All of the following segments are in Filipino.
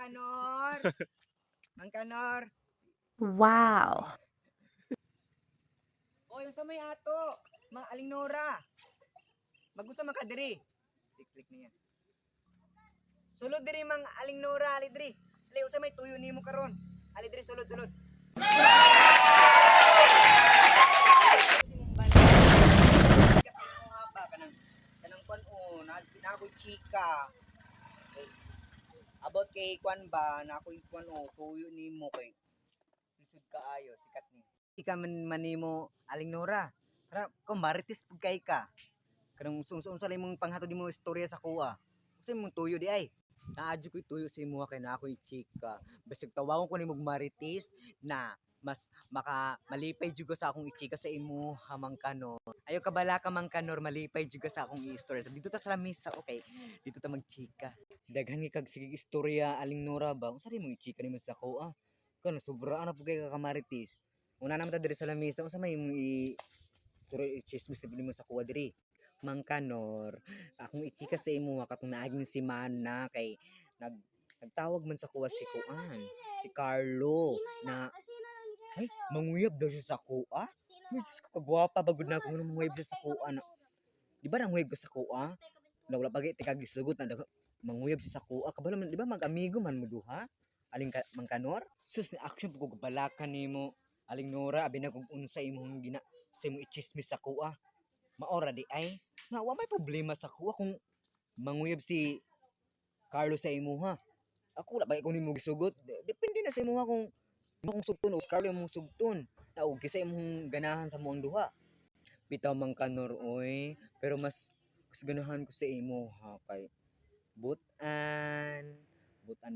Kanor. Mang Kanor. Wow. Oy, unsa may ato? Mang Aling Nora. Magusa man ka diri. Click niya. Sulod diri Mang Aling Nora, ali diri. Ali unsa may tuyo nimo karon? Ali diri sulod. Kasi mo haba kanang kwan o na ako chika. About kay kwan ba na ako kwan o tuyo nimo kay lisod kaayo sikat ni. Ika man nimo Aling Nora. Tara, ko marites pud kay ka. Kanang unsa mong panghatod mo istorya sa kuha. Unsa mong tuyo di ay? Naadyo ko'y tuyo sa imo kay na ako'y chika. Basig tawawon ko nimog marites na mas malipay jud ko sa akong ichika sa imo Mang Kanor. Ayo ka bala ka Mang Kanor malipay jud ka sa akong istorya. Dito ta sa lamisa okay. Dito ta magchika. Daghan kag sige istorya Aling Nora ba? Unsa rin mong ichika nimo sa kuha? Kana sobra ana pud kay ka marites. Una naman ta diri sa lamisa unsa may imong story chismis mo sa kuha diri? Mang Kanor, akong ichika sa imo katong naaging si Mana kay nagtawag man sa kuha si Kuan, si Carlo na ay manguyab daw siya sa kuha. Diyos ko kagwapa bagud na kung manguyab siya sa kuha na. Di ba nanguyab ka sa kuha? Wala pagi tika gisugot na manguyab siya sa kuha. Kabalo man di ba mag-amigo man mo duha? Mang Kanor? Sus action pug balakan nimo Aling Nora abi na kung unsa imong gina sa imong ichismis sa kuha. Maora di ay na wa may problema sa kuha kung manguyab si Carlo sa imuha. Ako wala ba ko nimo gisugot. Depende na sa imuha kung sugton o Carlo imong sugton. Na og kisa imong ganahan sa moang duha. Bitaw Mang Kanor oy, pero mas ganahan ko sa imuha kay butan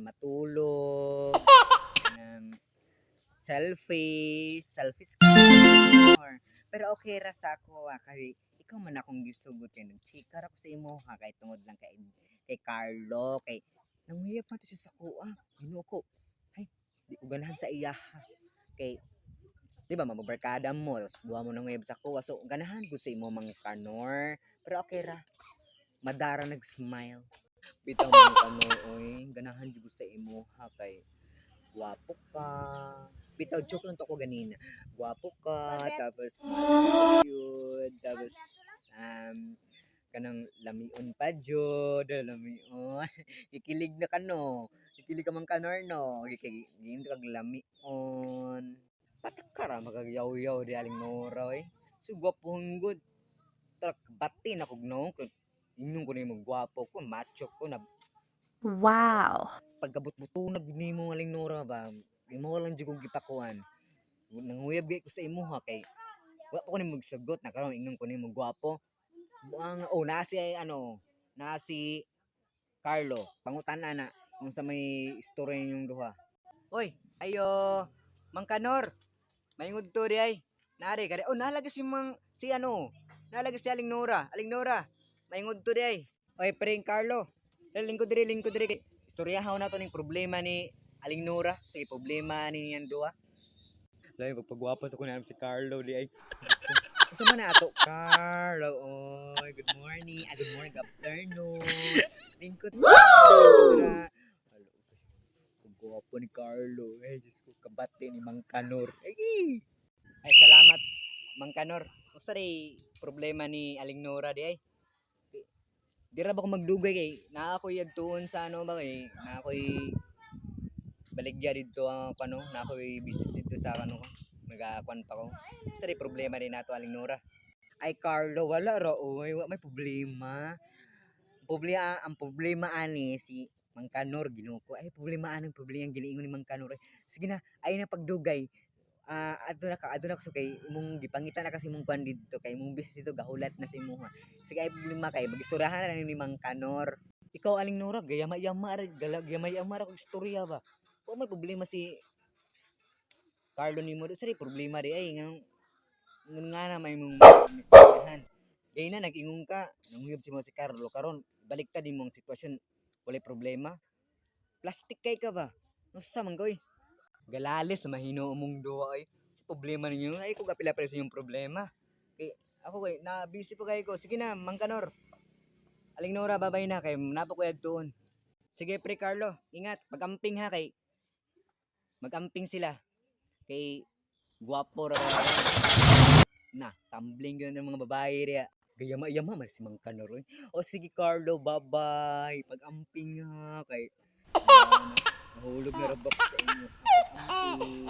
matulog ng selfish pero okay ra sa ako kay ikaw man akong gisugot kay nagchika ra ko sa imo kay tungod lang kay Carlo kay nanguyab pa to siya sa kuha Ginoo ko ay di ko ganahan sa iya kay di ba mababarkada mo tapos duha mo nanguyab sa kuha so ganahan ko sa imo Mang Kanor pero okay ra madara nag-smile bitaw Mang Kanor oy ganahan jud ko sa imo kay guwapo ka. Bitaw joke lang to ko ganina. Guwapo ka, tapos cute, tapos kanang lamion pa jud, lamion. Ikilig na ka no. Ikilig ka Mang Kanor no. Gikin kag lamion. Patak ka ra magagyaw-yaw di Aling Nora eh. So gwapo hunggod. Trak batin ako no. Ingon ko nimo gwapo ko, macho ko na Wow. pagkabut-butunag nimo Aling Nora ba imo lang jud kong gipakuan nanguyab ko sa imo kay wa pa ko nimo magsugot na karon ingnon ko nimo gwapo ang na si Carlo pangutan-an na kung sa may istorya ninyong duha oy ayo Mang Kanor maingod to di ay nari kada nalagi nalagi si Aling Nora maingod to di ay oy preng Carlo lingkod diri istoryahaw na to ning problema ni Aling Nora sige problema ni niyan duha lahi pagpagwapas ako na si Carlo di ay gusto man na ato Carlo oy good morning good afternoon lingkod dira pagwapo ni Carlo ay Diyos ko kabati ni Mang Kanor ay salamat Mang Kanor usa ray problema ni Aling Nora di ay di ra ba ko magdugay kay naa ko yadtuon sa ba kay naa ko'y baligya dito naa ko'y business dito sa nagakuan pa ko sa problema din nato Aling Nora ay Carlo wala ra oy wa may problema ang problema ani si Mang Kanor Ginoo ko ay problema ang giliingon ni Mang Kanor sige na ay na pagdugay adto na ka so kay imong gipangita na kasi imong kwan dito kay imong business dito gahulat na sa imuha sige ay problema kay magistoryahan na ni Mang Kanor ikaw Aling Nora gayama ra kog istorya ba wa may problema si Carlo nimo sa problema di ay ngun nga na may mong istoryahan gay na nag-ingon ka nanguyab si mo si Carlo karon baliktad imong sitwasyon walay problema plastic kay ka ba unsa man goy galalis mahino mong duwa ay sa problema ninyo ay ko gapila pa sa inyong problema kay ako kay na busy pa kay ko sige na Mang Kanor Aling Nora babay na kay napo ko yadtuon Sige pre Carlo, ingat, pag-amping ha kay mag-amping sila kay guwapo ra ba na tumbling yun ng mga babae ria. Gayama-yama man si Mang Kanor. Oy. O sige Carlo, bye-bye. Pag-amping ha kay nahulog na rabak sa inyo. Pag-amping.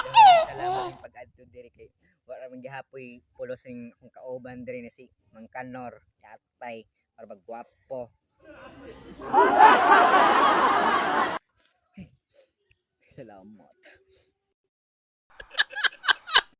Dahil salamat ng pag-adto diri kay wala man gihapoy pulos ning akong kauban diri na si Mang Kanor. Katay para magguwapo. Salamat.